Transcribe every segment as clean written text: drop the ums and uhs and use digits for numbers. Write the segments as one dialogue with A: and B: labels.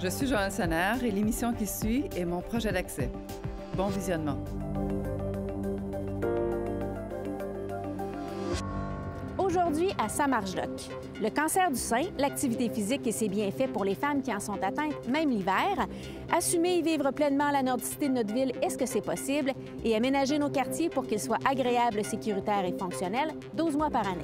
A: Je suis Joanne Sonnard et l'émission qui suit est mon projet d'accès. Bon visionnement.
B: Aujourd'hui, à Samarge-Doc. Le cancer du sein, l'activité physique et ses bienfaits pour les femmes qui en sont atteintes, même l'hiver. Assumer et vivre pleinement la nordicité de notre ville, est-ce que c'est possible? Et aménager nos quartiers pour qu'ils soient agréables, sécuritaires et fonctionnels 12 mois par année.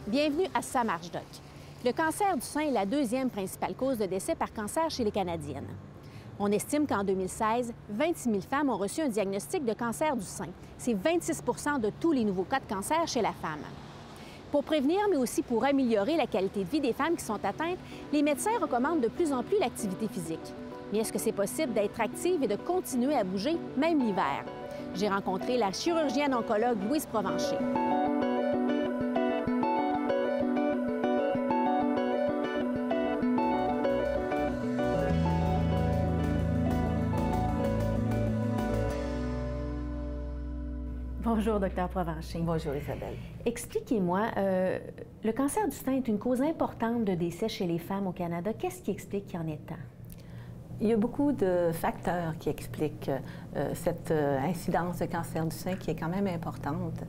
B: Bienvenue à Samarge-Doc. Le cancer du sein est la deuxième principale cause de décès par cancer chez les Canadiennes. On estime qu'en 2016, 26 000 femmes ont reçu un diagnostic de cancer du sein. C'est 26 de tous les nouveaux cas de cancer chez la femme. Pour prévenir, mais aussi pour améliorer la qualité de vie des femmes qui sont atteintes, les médecins recommandent de plus en plus l'activité physique. Mais est-ce que c'est possible d'être active et de continuer à bouger, même l'hiver? J'ai rencontré la chirurgienne oncologue Louise Provencher. Bonjour, Dr Provencher.
C: Bonjour, Isabelle.
B: Expliquez-moi, le cancer du sein est une cause importante de décès chez les femmes au Canada. Qu'est-ce qui explique qu'il y en ait tant?
C: Il y a beaucoup de facteurs qui expliquent cette incidence de cancer du sein qui est quand même importante.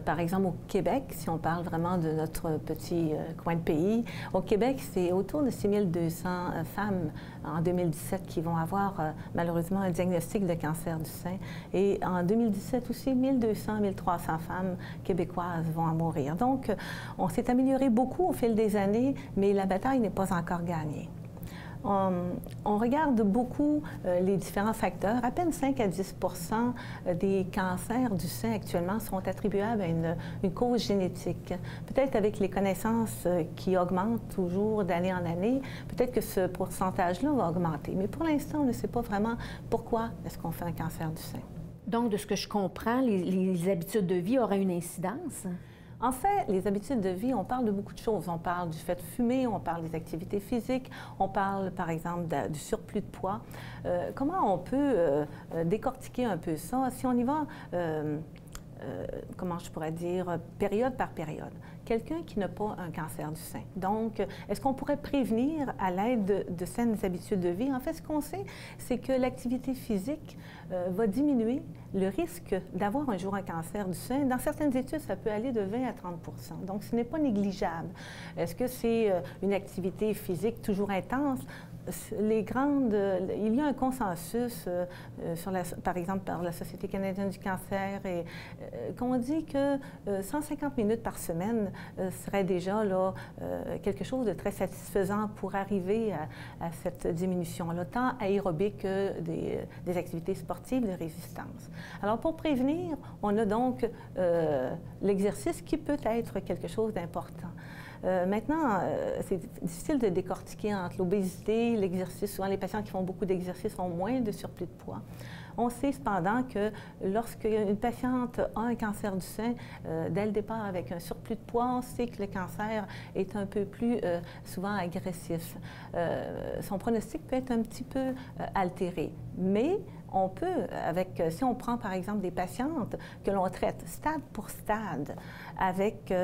C: Par exemple, au Québec, si on parle vraiment de notre petit coin de pays, au Québec, c'est autour de 6 200 femmes en 2017 qui vont avoir malheureusement un diagnostic de cancer du sein. Et en 2017 aussi, 1 200 1 300 femmes québécoises vont en mourir. Donc, on s'est amélioré beaucoup au fil des années, mais la bataille n'est pas encore gagnée. On regarde beaucoup les différents facteurs. À peine 5 à 10 des cancers du sein actuellement sont attribuables à une cause génétique. Peut-être avec les connaissances qui augmentent toujours d'année en année, peut-être que ce pourcentage-là va augmenter. Mais pour l'instant, on ne sait pas vraiment pourquoi est-ce qu'on fait un cancer du sein.
B: Donc, de ce que je comprends, les habitudes de vie auraient une incidence?
C: En fait, les habitudes de vie, on parle de beaucoup de choses. On parle du fait de fumer, on parle des activités physiques, on parle, par exemple, du surplus de poids. Comment on peut décortiquer un peu ça? Si on y va, comment je pourrais dire, période par période. Quelqu'un qui n'a pas un cancer du sein. Donc, est-ce qu'on pourrait prévenir à l'aide de saines habitudes de vie? En fait, ce qu'on sait, c'est que l'activité physique va diminuer le risque d'avoir un jour un cancer du sein. Dans certaines études, ça peut aller de 20 à 30 Donc, ce n'est pas négligeable. Est-ce que c'est une activité physique toujours intense? Il y a un consensus, par exemple, par la Société canadienne du cancer, et qu'on dit que 150 minutes par semaine serait déjà là, quelque chose de très satisfaisant pour arriver à cette diminution-là, tant aérobique que des activités sportives de résistance. Alors, pour prévenir, on a donc l'exercice qui peut être quelque chose d'important. Maintenant, c'est difficile de décortiquer entre l'obésité, l'exercice. Souvent, les patients qui font beaucoup d'exercice ont moins de surplus de poids. On sait cependant que lorsqu'une patiente a un cancer du sein, dès le départ avec un surplus de poids, on sait que le cancer est un peu plus souvent agressif. Son pronostic peut être un petit peu altéré, mais on peut, si on prend par exemple des patientes que l'on traite stade pour stade avec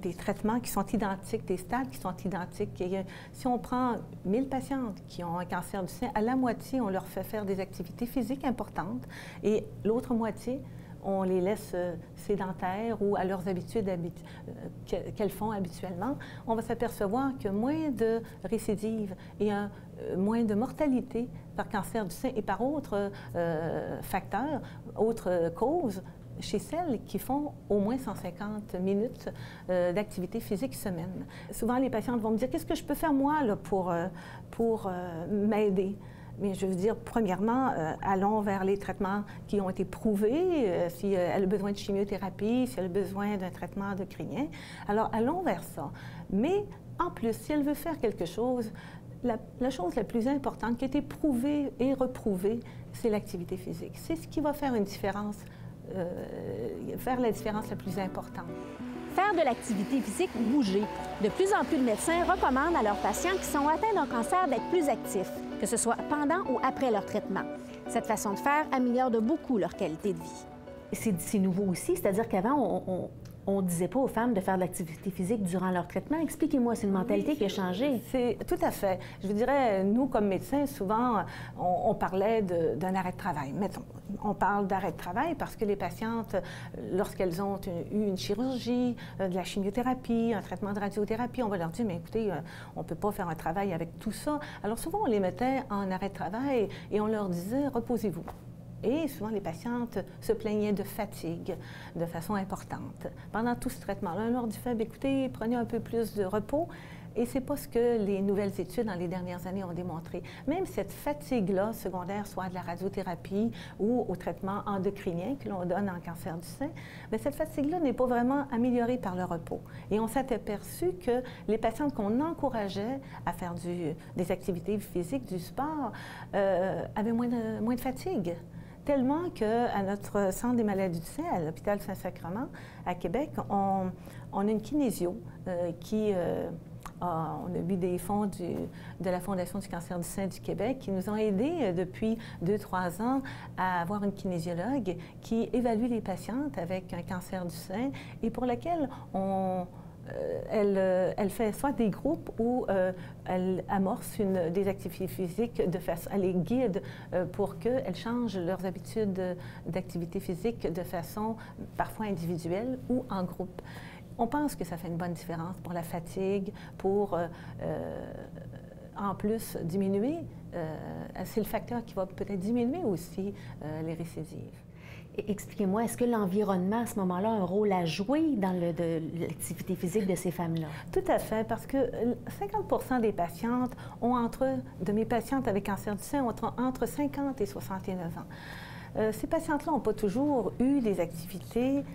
C: des traitements qui sont identiques, des stades qui sont identiques. Et, si on prend 1000 patientes qui ont un cancer du sein, à la moitié, on leur fait faire des activités physiques importantes et l'autre moitié, on les laisse sédentaires ou à leurs habitudes qu'elles font habituellement, on va s'apercevoir qu'il y a moins de récidives et moins de mortalité par cancer du sein et par autres facteurs, autres causes, chez celles qui font au moins 150 minutes d'activité physique semaine. Souvent, les patientes vont me dire « Qu'est-ce que je peux faire, moi, là, pour m'aider? » Mais je veux dire, premièrement, allons vers les traitements qui ont été prouvés, si elle a besoin de chimiothérapie, si elle a besoin d'un traitement endocrinien. Alors, allons vers ça. Mais, en plus, si elle veut faire quelque chose, la chose la plus importante qui a été prouvée et reprouvée, c'est l'activité physique. C'est ce qui va faire une différence, faire la différence la plus importante.
B: Faire de l'activité physique, bouger. De plus en plus de médecins recommandent à leurs patients qui sont atteints d'un cancer d'être plus actifs, que ce soit pendant ou après leur traitement. Cette façon de faire améliore de beaucoup leur qualité de vie. C'est nouveau aussi, c'est-à-dire qu'avant, on ne disait pas aux femmes de faire de l'activité physique durant leur traitement. Expliquez-moi, c'est une mentalité qui a changé.
C: C'est tout à fait. Je vous dirais, nous, comme médecins, souvent, on parlait d'un arrêt de travail. Mettons, on parle d'arrêt de travail parce que les patientes, lorsqu'elles ont eu une chirurgie, de la chimiothérapie, un traitement de radiothérapie, on va leur dire, mais écoutez, on ne peut pas faire un travail avec tout ça. Alors souvent, on les mettait en arrêt de travail et on leur disait, reposez-vous. Et souvent, les patientes se plaignaient de fatigue de façon importante. Pendant tout ce traitement-là, on leur disait, écoutez, prenez un peu plus de repos. Et ce n'est pas ce que les nouvelles études dans les dernières années ont démontré. Même cette fatigue-là, secondaire, soit de la radiothérapie ou au traitement endocrinien que l'on donne en cancer du sein, bien, cette fatigue-là n'est pas vraiment améliorée par le repos. Et on s'est aperçu que les patientes qu'on encourageait à faire des activités physiques, du sport, avaient moins de fatigue. Tellement qu'à notre centre des maladies du sein, à l'hôpital Saint-Sacrement, à Québec, on a une kinésio on a eu des fonds de la Fondation du cancer du sein du Québec qui nous ont aidés depuis 2-3 ans à avoir une kinésiologue qui évalue les patientes avec un cancer du sein et pour laquelle elle fait soit des groupes ou elle amorce des activités physiques elle les guide pour qu'elles changent leurs habitudes d'activité physique de façon parfois individuelle ou en groupe. On pense que ça fait une bonne différence pour la fatigue, pour en plus diminuer, c'est le facteur qui va peut-être diminuer aussi les récidives.
B: Expliquez-moi, est-ce que l'environnement, à ce moment-là, a un rôle à jouer dans l'activité physique de ces femmes-là?
C: Tout à fait, parce que 50 des patientes de mes patientes avec cancer du sein, ont entre 50 et 69 ans. Ces patientes-là n'ont pas toujours eu des activités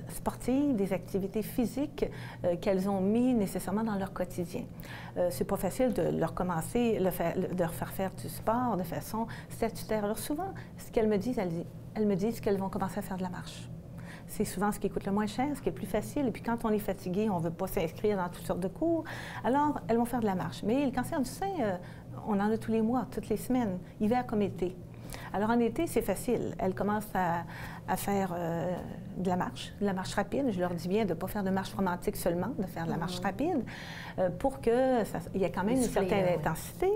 C: sportives, des activités physiques qu'elles ont mis nécessairement dans leur quotidien. C'est pas facile de leur de leur faire du sport de façon statutaire. Alors souvent, ce qu'elles me disent, elles me disent qu'elles vont commencer à faire de la marche. C'est souvent ce qui coûte le moins cher, ce qui est plus facile. Et puis quand on est fatigué, on ne veut pas s'inscrire dans toutes sortes de cours. Alors, elles vont faire de la marche. Mais le cancer du sein, on en a tous les mois, toutes les semaines, hiver comme été. Alors, en été, c'est facile. Elles commencent à faire de la marche rapide. Je leur dis bien de ne pas faire de marche romantique seulement, de faire de la marche rapide pour qu'il y ait quand même une certaine intensité.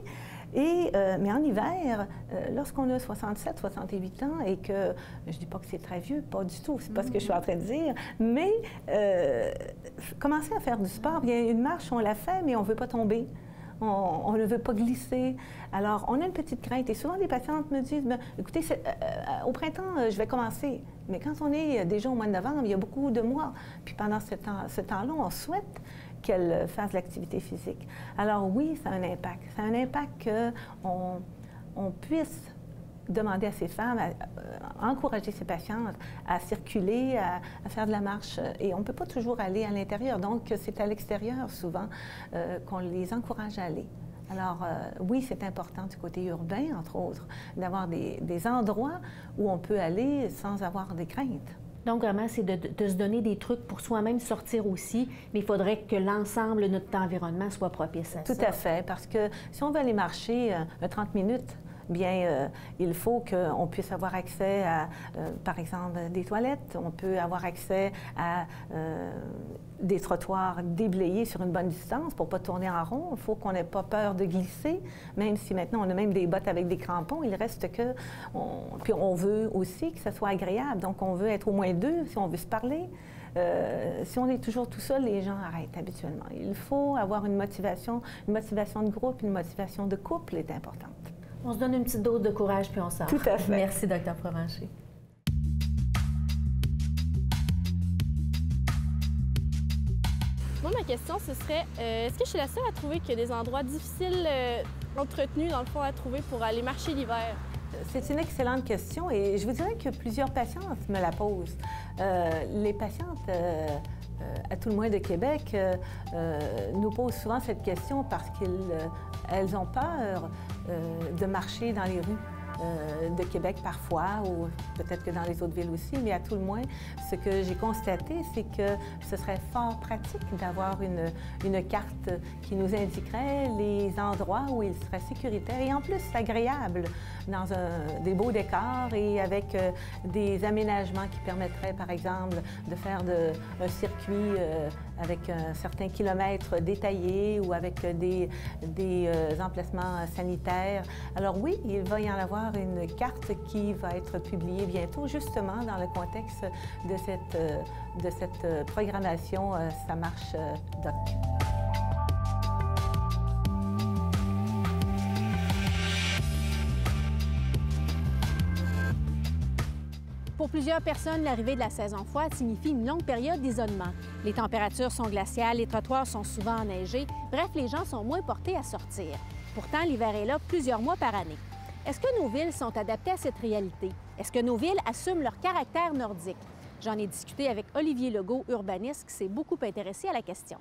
C: Mais en hiver, lorsqu'on a 67, 68 ans et que, je ne dis pas que c'est très vieux, pas du tout, c'est pas ce que je suis en train de dire, mais commencer à faire du sport, bien, une marche, on la fait, mais on ne veut pas tomber. On ne veut pas glisser. Alors, on a une petite crainte. Et souvent, les patientes me disent, écoutez, au printemps, je vais commencer. Mais quand on est déjà au mois de novembre, il y a beaucoup de mois. Puis pendant ce temps-là, on souhaite qu'elles fassent de l'activité physique. Alors oui, ça a un impact. Ça a un impact qu'on puisse demander à ces femmes, à encourager ces patientes à circuler, à faire de la marche. Et on ne peut pas toujours aller à l'intérieur. Donc, c'est à l'extérieur, souvent, qu'on les encourage à aller. Alors, oui, c'est important du côté urbain, entre autres, d'avoir des endroits où on peut aller sans avoir des craintes.
B: Donc, vraiment, c'est de se donner des trucs pour soi-même sortir aussi, mais il faudrait que l'ensemble de notre environnement soit propice à ça.
C: Tout à fait, parce que si on veut aller marcher 30 minutes, bien, il faut qu'on puisse avoir accès à, par exemple, des toilettes. On peut avoir accès à des trottoirs déblayés sur une bonne distance pour ne pas tourner en rond. Il faut qu'on n'ait pas peur de glisser, même si maintenant on a même des bottes avec des crampons. Il reste que... Puis on veut aussi que ça soit agréable. Donc, on veut être au moins deux si on veut se parler. Si on est toujours tout seul, les gens arrêtent habituellement. Il faut avoir une motivation de groupe, une motivation de couple est importante.
B: On se donne une petite dose de courage, puis on sort.
C: Tout à fait.
B: Merci, Dr. Provencher.
D: Moi, ma question, ce serait, est-ce que je suis la seule à trouver qu'il y a des endroits difficiles entretenus, dans le fond, à trouver pour aller marcher l'hiver?
C: C'est une excellente question et je vous dirais que plusieurs patientes me la posent. Les patientes, à tout le moins de Québec, nous posent souvent cette question parce qu'elles ont peur de marcher dans les rues. de Québec parfois, ou peut-être que dans les autres villes aussi, mais à tout le moins, ce que j'ai constaté, c'est que ce serait fort pratique d'avoir une carte qui nous indiquerait les endroits où il serait sécuritaire et en plus agréable, dans des beaux décors et avec des aménagements qui permettraient, par exemple, de faire un circuit avec un certain kilomètre détaillé ou avec des emplacements sanitaires. Alors oui, il va y en avoir une carte qui va être publiée bientôt, justement dans le contexte de cette programmation Ça marche doc.
B: Pour plusieurs personnes, l'arrivée de la saison froide signifie une longue période d'isolement. Les températures sont glaciales, les trottoirs sont souvent enneigés. Bref, les gens sont moins portés à sortir. Pourtant, l'hiver est là plusieurs mois par année. Est-ce que nos villes sont adaptées à cette réalité? Est-ce que nos villes assument leur caractère nordique? J'en ai discuté avec Olivier Legault, urbaniste, qui s'est beaucoup intéressé à la question.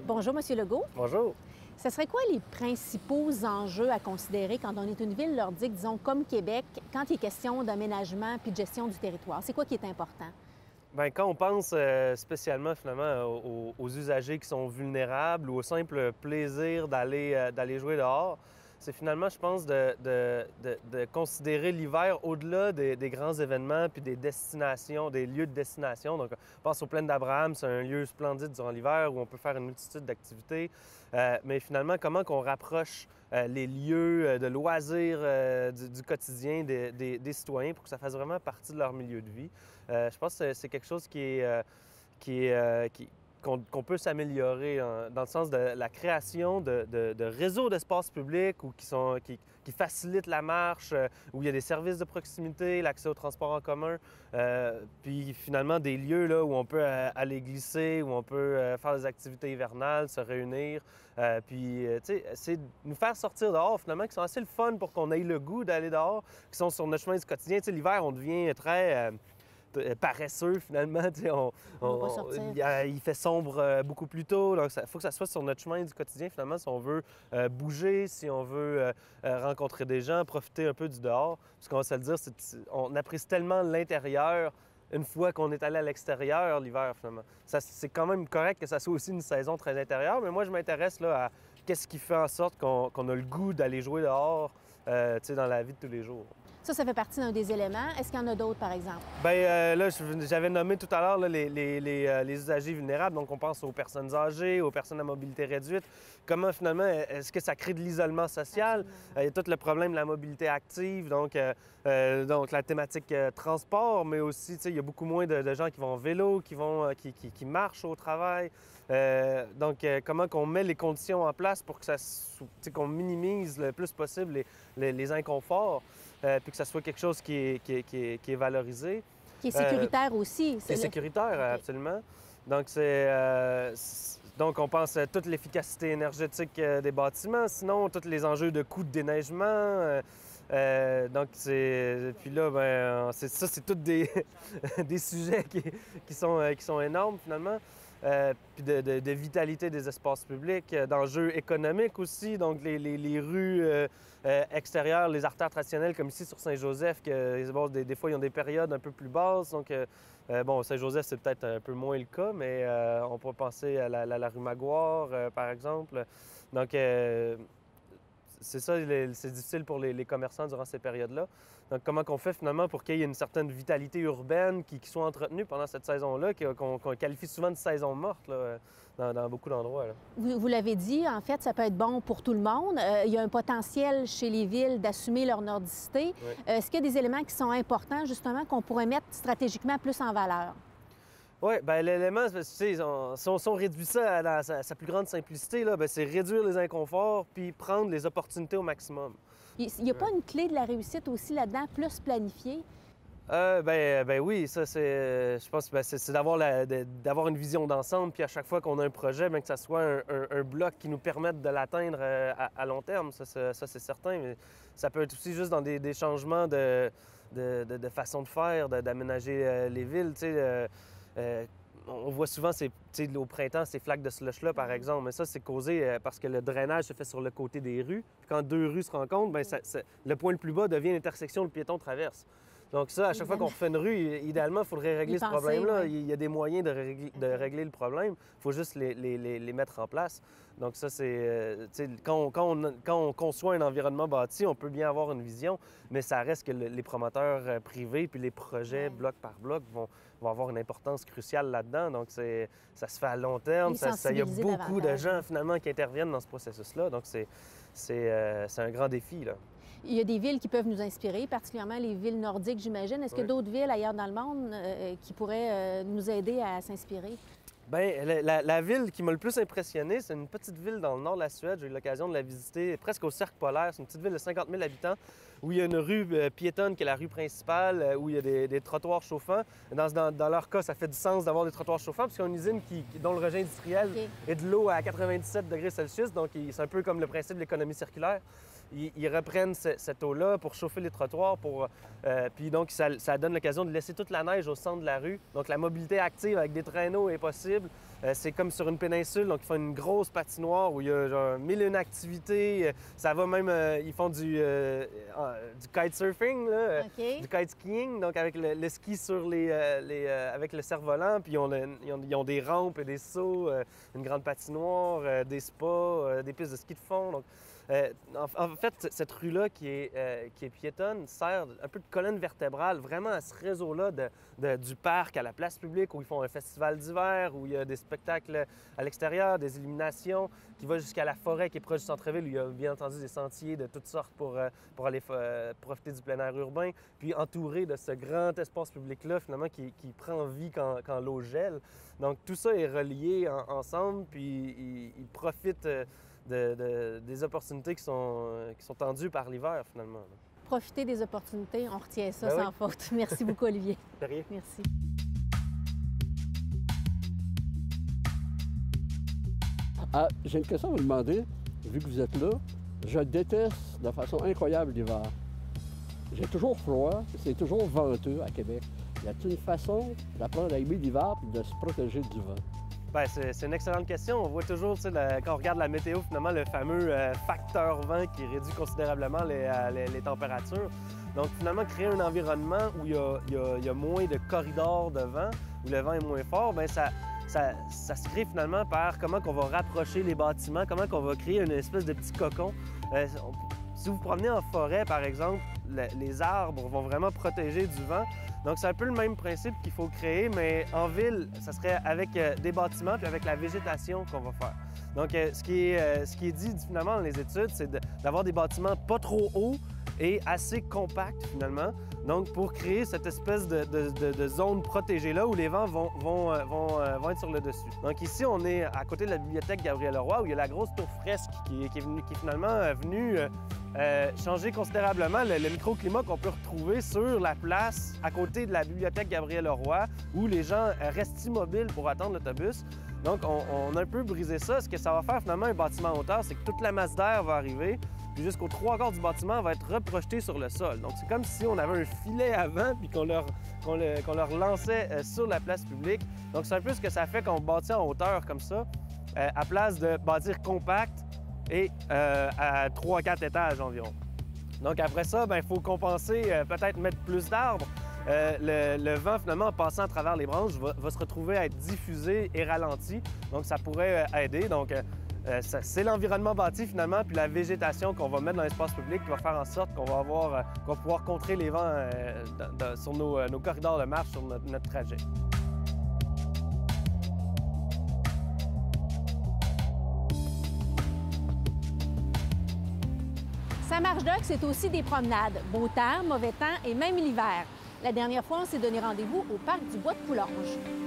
B: Bonjour, Monsieur Legault.
E: Bonjour.
B: Ce serait quoi les principaux enjeux à considérer quand on est une ville nordique, disons, comme Québec, quand il est question d'aménagement puis de gestion du territoire? C'est quoi qui est important?
E: Bien, quand on pense spécialement, finalement, aux usagers qui sont vulnérables ou au simple plaisir d'aller jouer dehors, c'est finalement, je pense, de considérer l'hiver au-delà des grands événements puis des destinations, des lieux de destination. Donc, on pense aux plaines d'Abraham, c'est un lieu splendide durant l'hiver où on peut faire une multitude d'activités. Mais finalement, comment qu'on rapproche les lieux de loisirs du quotidien des citoyens pour que ça fasse vraiment partie de leur milieu de vie. Je pense que c'est quelque chose qu'on peut s'améliorer dans le sens de la création de réseaux d'espaces publics ou qui facilitent la marche, où il y a des services de proximité, l'accès au transport en commun, puis finalement des lieux là, où on peut aller glisser, où on peut faire des activités hivernales, se réunir, puis tu sais, c'est de nous faire sortir dehors finalement, qui sont assez le fun pour qu'on ait le goût d'aller dehors, qui sont sur notre chemin du quotidien. Tu sais, l'hiver, on devient très paresseux finalement. Il fait sombre beaucoup plus tôt, donc il faut que ça soit sur notre chemin du quotidien finalement si on veut bouger, si on veut rencontrer des gens, profiter un peu du dehors. Parce qu'on va se le dire, on apprécie tellement l'intérieur une fois qu'on est allé à l'extérieur l'hiver finalement. C'est quand même correct que ça soit aussi une saison très intérieure, mais moi je m'intéresse là à qu'est-ce qui fait en sorte qu'on a le goût d'aller jouer dehors dans la vie de tous les jours.
B: Ça fait partie d'un des éléments. Est-ce qu'il y en a d'autres, par exemple?
E: Bien, là, j'avais nommé tout à l'heure les usagers vulnérables. Donc, on pense aux personnes âgées, aux personnes à mobilité réduite. Comment, finalement, est-ce que ça crée de l'isolement social? Il y a tout le problème de la mobilité active, donc la thématique transport, mais aussi, il y a beaucoup moins de gens qui vont en vélo, qui marchent au travail. Donc, comment qu'on met les conditions en place pour que qu'on minimise le plus possible les inconforts, puis que ça soit quelque chose qui est valorisé.
B: Qui est sécuritaire aussi.
E: Qui est sécuritaire, absolument. Donc, donc, on pense à toute l'efficacité énergétique des bâtiments, sinon, tous les enjeux de coûts de déneigement. Donc, puis là, ben, c'est tous des sujets qui sont énormes, finalement. Puis de vitalité des espaces publics, d'enjeux économiques aussi, donc les rues extérieures, les artères traditionnelles comme ici sur Saint-Joseph, des fois ils ont des périodes un peu plus basses, donc bon, Saint-Joseph c'est peut-être un peu moins le cas, mais on pourrait penser à la rue Maguire, par exemple. Donc c'est ça, c'est difficile pour les commerçants durant ces périodes-là. Donc, comment qu'on fait finalement pour qu'il y ait une certaine vitalité urbaine qui soit entretenue pendant cette saison-là, qu'on qualifie souvent de saison morte là, dans beaucoup d'endroits.
B: Vous l'avez dit, en fait, ça peut être bon pour tout le monde. Il y a un potentiel chez les villes d'assumer leur nordicité.
E: Oui.
B: Est-ce qu'il y a des éléments qui sont importants, justement, qu'on pourrait mettre stratégiquement plus en valeur?
E: Oui, bien l'élément, tu sais, si on réduit ça à sa plus grande simplicité, là, bien, c'est réduire les inconforts puis prendre les opportunités au maximum.
B: Il n'y a pas une clé de la réussite aussi là-dedans, plus planifiée?
E: Ben oui, ça, je pense que c'est d'avoir une vision d'ensemble, puis à chaque fois qu'on a un projet, bien, que ça soit un bloc qui nous permette de l'atteindre à long terme. Ça, c'est certain, mais ça peut être aussi juste dans des changements de de façon de faire, d'aménager les villes. On voit souvent, au printemps, ces flaques de slush-là, par exemple, mais ça, c'est causé parce que le drainage se fait sur le côté des rues. Puis quand deux rues se rencontrent, bien, le point le plus bas devient l'intersection où le piéton traverse. Donc ça, à chaque fois qu'on refait une rue, idéalement, il faudrait régler ce problème-là.
B: Ouais.
E: Il y a des moyens de régler le problème. Il faut juste les mettre en place. Donc ça, c'est... quand on conçoit un environnement bâti, on peut bien avoir une vision, mais ça reste que les promoteurs privés puis les projets, bloc par bloc, vont avoir une importance cruciale là-dedans. Donc ça se fait à long terme. Il y a beaucoup de gens, finalement, qui interviennent dans ce processus-là. Donc c'est un grand défi, là.
B: Il y a des villes qui peuvent nous inspirer, particulièrement les villes nordiques, j'imagine. Est-ce qu'il y a d'autres villes ailleurs dans le monde qui pourraient nous aider à s'inspirer?
E: Bien, la ville qui m'a le plus impressionné, c'est une petite ville dans le nord de la Suède. J'ai eu l'occasion de la visiter presque au cercle polaire. C'est une petite ville de 50 000 habitants où il y a une rue piétonne qui est la rue principale, où il y a des trottoirs chauffants. Dans leur cas, ça fait du sens d'avoir des trottoirs chauffants parce qu'il y a une usine dont le rejet industriel est de l'eau à 97 degrés Celsius. Donc, c'est un peu comme le principe de l'économie circulaire. Ils reprennent cette eau-là pour chauffer les trottoirs. Puis donc, ça donne l'occasion de laisser toute la neige au centre de la rue. Donc, la mobilité active avec des traîneaux est possible. C'est comme sur une péninsule. Donc, ils font une grosse patinoire où il y a genre 1001 activités. Ça va même... ils font du kitesurfing, là, du kite skiing. Donc, avec le ski sur avec le cerf-volant. Puis, ils ont des rampes et des sauts, une grande patinoire, des spas, des pistes de ski de fond. Donc, en fait, cette rue-là qui est piétonne sert un peu de colonne vertébrale vraiment à ce réseau-là du parc à la place publique où ils font un festival d'hiver, où il y a des spectacles à l'extérieur, des illuminations, qui va jusqu'à la forêt qui est proche du centre-ville où il y a bien entendu des sentiers de toutes sortes pour aller profiter du plein air urbain, puis entouré de ce grand espace public-là finalement qui prend vie quand l'eau gèle. Donc tout ça est relié ensemble, puis ils profitent des opportunités qui sont tendues par l'hiver, finalement.
B: Profiter des opportunités, on retient ça
E: Ben
B: sans faute. Merci beaucoup, Olivier.
E: De rien.
B: Merci.
F: Ah, j'ai une question à vous demander, vu que vous êtes là. Je déteste de façon incroyable l'hiver. J'ai toujours froid, c'est toujours venteux à Québec. Y a-t-il une façon d'apprendre à aimer l'hiver et de se protéger du vent?
E: Bien, c'est une excellente question. On voit toujours, quand on regarde la météo, finalement, le fameux facteur vent qui réduit considérablement les températures. Donc, finalement, créer un environnement où il y a moins de corridors de vent, où le vent est moins fort, bien, ça se crée finalement par comment on va rapprocher les bâtiments, comment on va créer une espèce de petit cocon. Si vous vous promenez en forêt, par exemple, les arbres vont vraiment protéger du vent. Donc, c'est un peu le même principe qu'il faut créer, mais en ville, ça serait avec des bâtiments puis avec la végétation qu'on va faire. Donc, ce qui est dit finalement dans les études, c'est d'avoir des bâtiments pas trop hauts et assez compacts finalement. Donc, pour créer cette espèce de zone protégée-là où les vents vont être sur le dessus. Donc ici, on est à côté de la bibliothèque Gabriel-Leroy où il y a la grosse tour fresque qui est finalement venue changer considérablement le microclimat qu'on peut retrouver sur la place à côté de la bibliothèque Gabriel-Leroy où les gens restent immobiles pour attendre l'autobus. Donc, on a un peu brisé ça. Ce que ça va faire finalement un bâtiment en hauteur, c'est que toute la masse d'air va arriver, puis jusqu'aux 3/4 du bâtiment va être reprojeté sur le sol. Donc, c'est comme si on avait un filet avant, puis qu'on leur lançait sur la place publique. Donc, c'est un peu ce que ça fait quand on bâtit en hauteur comme ça, à place de bâtir compact et à 3-4 étages environ. Donc, après ça, il faut compenser, peut-être mettre plus d'arbres. Le vent, finalement, en passant à travers les branches, va se retrouver à être diffusé et ralenti. Donc, ça pourrait aider. Donc, c'est l'environnement bâti, finalement, puis la végétation qu'on va mettre dans l'espace public qui va faire en sorte qu'on va pouvoir contrer les vents sur nos corridors de marche, sur notre trajet.
B: Ça marche doc, c'est aussi des promenades. Beau temps, mauvais temps et même l'hiver. La dernière fois, on s'est donné rendez-vous au parc du Bois de Coulanges.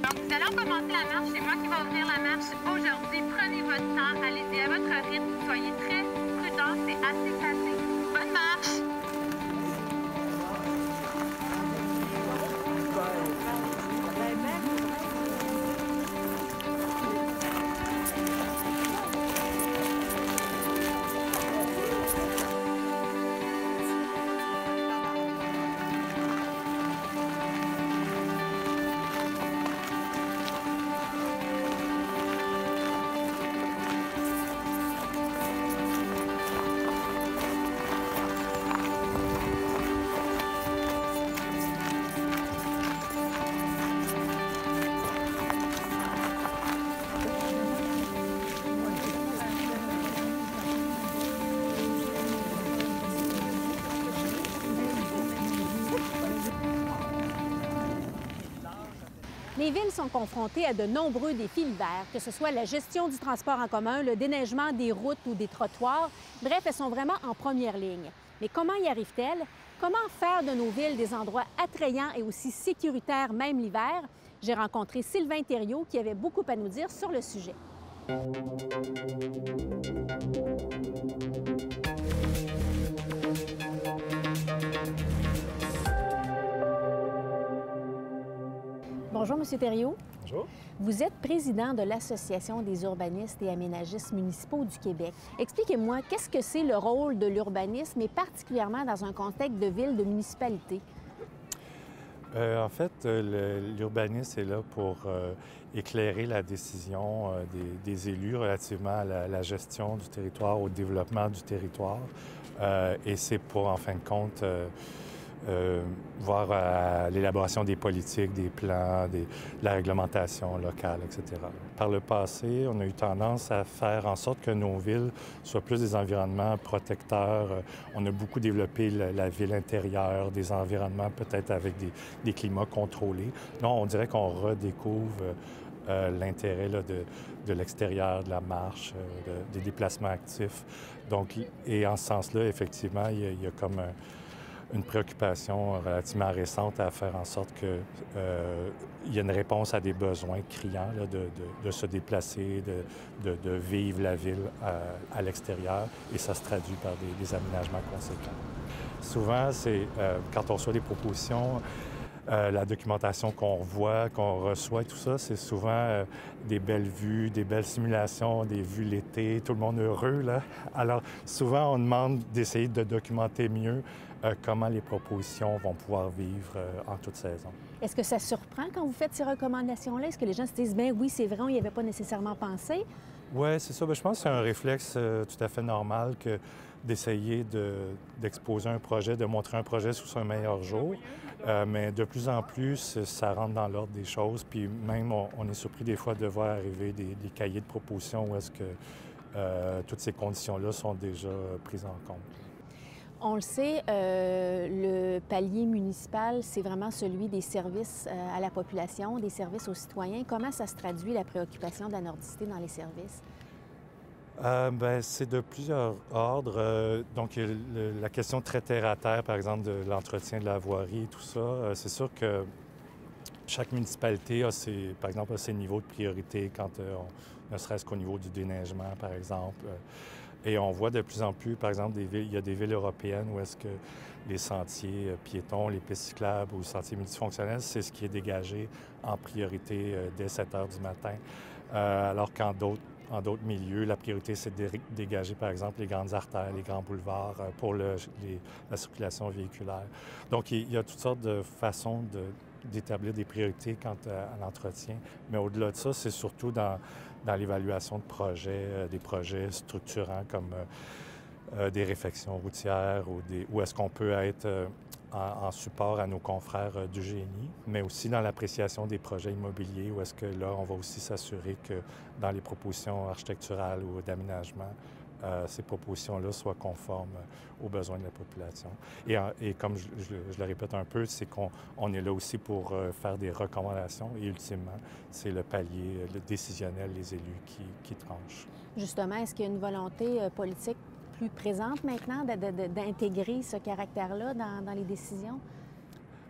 G: Donc, nous allons commencer la marche. C'est moi qui vais ouvrir la marche aujourd'hui. Prenez votre temps, allez-y à votre rythme. Soyez très prudents, c'est assez facile. Bonne marche!
B: Les villes sont confrontées à de nombreux défis l'hiver, que ce soit la gestion du transport en commun, le déneigement des routes ou des trottoirs. Bref, elles sont vraiment en première ligne. Mais comment y arrivent-elles? Comment faire de nos villes des endroits attrayants et aussi sécuritaires même l'hiver? J'ai rencontré Sylvain Thériault qui avait beaucoup à nous dire sur le sujet. Bonjour, M. Thériault.
H: Bonjour.
B: Vous êtes président de l'Association des urbanistes et aménagistes municipaux du Québec. Expliquez-moi, qu'est-ce que c'est le rôle de l'urbanisme et particulièrement dans un contexte de ville, de municipalité?
H: En fait, l'urbanisme est là pour éclairer la décision des élus relativement à la gestion du territoire, au développement du territoire. Et c'est pour, en fin de compte, voir à l'élaboration des politiques, des plans, de la réglementation locale, etc. Par le passé, on a eu tendance à faire en sorte que nos villes soient plus des environnements protecteurs. On a beaucoup développé la ville intérieure, des environnements peut-être avec des climats contrôlés. Là, on dirait qu'on redécouvre l'intérêt de l'extérieur, de la marche, des déplacements actifs. Donc, et en ce sens-là, effectivement, il y a comme une préoccupation relativement récente à faire en sorte qu'il y ait une réponse à des besoins criants là, de se déplacer, de vivre la ville à l'extérieur, et ça se traduit par des aménagements conséquents. Souvent, c'est quand on reçoit des propositions, la documentation qu'on voit, qu'on reçoit, tout ça, c'est souvent des belles vues, des belles simulations, des vues l'été, tout le monde heureux, là. Alors, souvent, on demande d'essayer de documenter mieux comment les propositions vont pouvoir vivre en toute saison.
B: Est-ce que ça surprend quand vous faites ces recommandations-là? Est-ce que les gens se disent, bien oui, c'est vrai, on n'y avait pas nécessairement pensé?
H: Oui, c'est ça. Bien, je pense que c'est un réflexe tout à fait normal que d'essayer d'exposer un projet, de montrer un projet sous son meilleur jour. Mais de plus en plus, ça rentre dans l'ordre des choses. Puis même, on est surpris des fois de voir arriver des cahiers de propositions où est-ce que toutes ces conditions-là sont déjà prises en compte.
B: On le sait, le palier municipal, c'est vraiment celui des services à la population, des services aux citoyens. Comment ça se traduit, la préoccupation de la nordicité dans les services?
H: Bien, c'est de plusieurs ordres. Donc, il y a la question très terre-à-terre, par exemple, de l'entretien de la voirie et tout ça. C'est sûr que chaque municipalité a par exemple, ses niveaux de priorité quand ne serait-ce qu'au niveau du déneigement, par exemple. Et on voit de plus en plus, par exemple, il y a des villes européennes où est-ce que les sentiers piétons, les pistes cyclables ou les sentiers multifonctionnels, c'est ce qui est dégagé en priorité dès 7 heures du matin. Alors qu'en d'autres milieux, la priorité, c'est de dégager, par exemple, les grandes artères, les grands boulevards pour la circulation véhiculaire. Donc, il y a toutes sortes de façons d'établir des priorités quant à l'entretien. Mais au-delà de ça, c'est surtout dans l'évaluation de projets, des projets structurants comme des réfections routières où est-ce qu'on peut être en support à nos confrères du génie, mais aussi dans l'appréciation des projets immobiliers où est-ce que là, on va aussi s'assurer que dans les propositions architecturales ou d'aménagement, ces propositions-là soient conformes aux besoins de la population. Et comme je le répète un peu, c'est qu'on est là aussi pour faire des recommandations et ultimement, c'est le palier, le décisionnel, les élus qui tranchent.
B: Justement, est-ce qu'il y a une volonté politique plus présente maintenant d'intégrer ce caractère-là dans les décisions?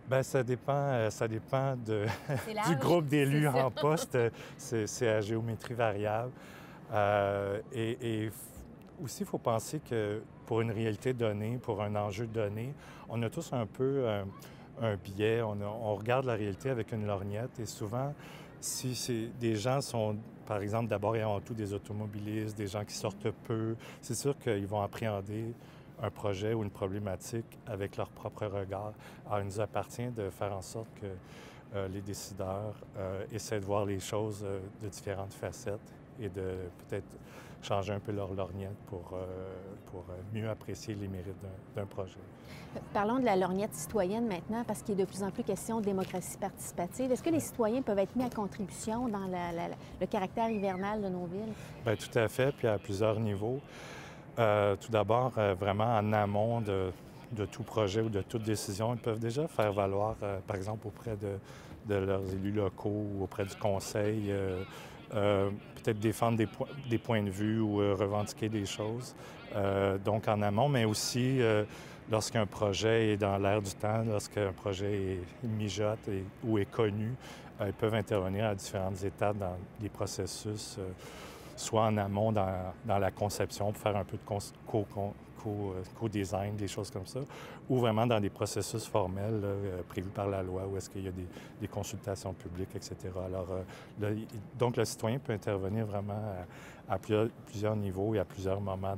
H: Bien, ça dépend du groupe d'élus en poste. C'est à géométrie variable. Et aussi, il faut penser que pour une réalité donnée, pour un enjeu donné, on a tous un peu un biais. On regarde la réalité avec une lorgnette et souvent, si des gens sont, par exemple, d'abord et avant tout des automobilistes, des gens qui sortent peu, c'est sûr qu'ils vont appréhender un projet ou une problématique avec leur propre regard. Alors, il nous appartient de faire en sorte que les décideurs essaient de voir les choses de différentes facettes et de peut-être changer un peu leur lorgnette pour mieux apprécier les mérites d'un projet.
B: Parlons de la lorgnette citoyenne maintenant, parce qu'il est de plus en plus question de démocratie participative. Est-ce que les citoyens peuvent être mis à contribution dans le caractère hivernal de nos villes? Bien,
H: tout à fait, puis à plusieurs niveaux. Tout d'abord, vraiment en amont de tout projet ou de toute décision, ils peuvent déjà faire valoir, par exemple, auprès de leurs élus locaux ou auprès du conseil, peut-être défendre des points de vue ou revendiquer des choses, donc en amont, mais aussi lorsqu'un projet est dans l'air du temps, lorsqu'un projet mijote ou est connu, ils peuvent intervenir à différentes étapes dans les processus, soit en amont dans la conception pour faire un peu de co-design, des choses comme ça, ou vraiment dans des processus formels prévus par la loi où est-ce qu'il y a des consultations publiques, etc. Alors, donc, le citoyen peut intervenir vraiment à plusieurs niveaux et à plusieurs moments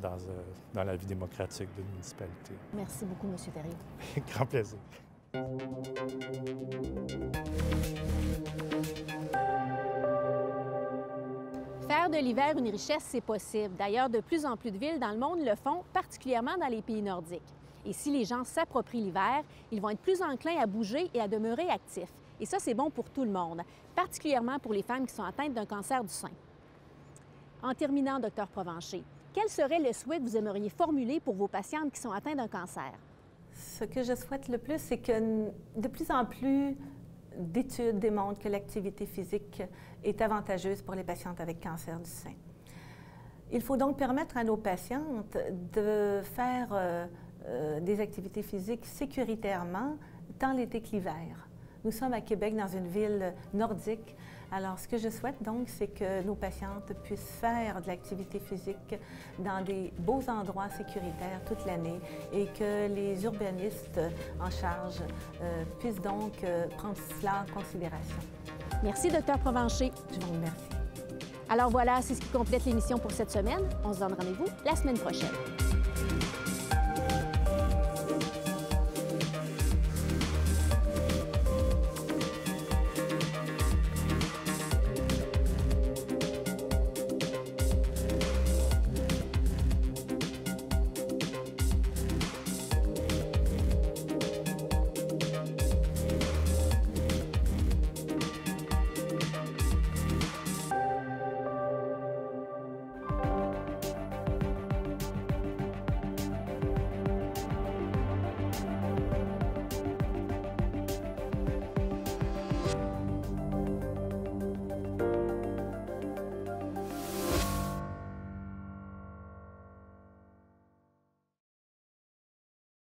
H: dans la vie démocratique d'une municipalité.
B: Merci beaucoup, M. Thériault.
H: Grand plaisir.
B: Faire de l'hiver une richesse, c'est possible. D'ailleurs, de plus en plus de villes dans le monde le font, particulièrement dans les pays nordiques. Et si les gens s'approprient l'hiver, ils vont être plus enclins à bouger et à demeurer actifs. Et ça, c'est bon pour tout le monde, particulièrement pour les femmes qui sont atteintes d'un cancer du sein. En terminant, Dr Provencher, quel serait le souhait que vous aimeriez formuler pour vos patientes qui sont atteintes d'un cancer?
C: Ce que je souhaite le plus, c'est que de plus en plus d'études démontrent que l'activité physique est avantageuse pour les patientes avec cancer du sein. Il faut donc permettre à nos patientes de faire des activités physiques sécuritairement tant l'été que l'hiver. Nous sommes à Québec, dans une ville nordique. Alors, ce que je souhaite donc, c'est que nos patientes puissent faire de l'activité physique dans des beaux endroits sécuritaires toute l'année et que les urbanistes en charge puissent donc prendre cela en considération.
B: Merci, Dr Provencher.
C: Je vous remercie.
B: Alors voilà, c'est ce qui complète l'émission pour cette semaine. On se donne rendez-vous la semaine prochaine.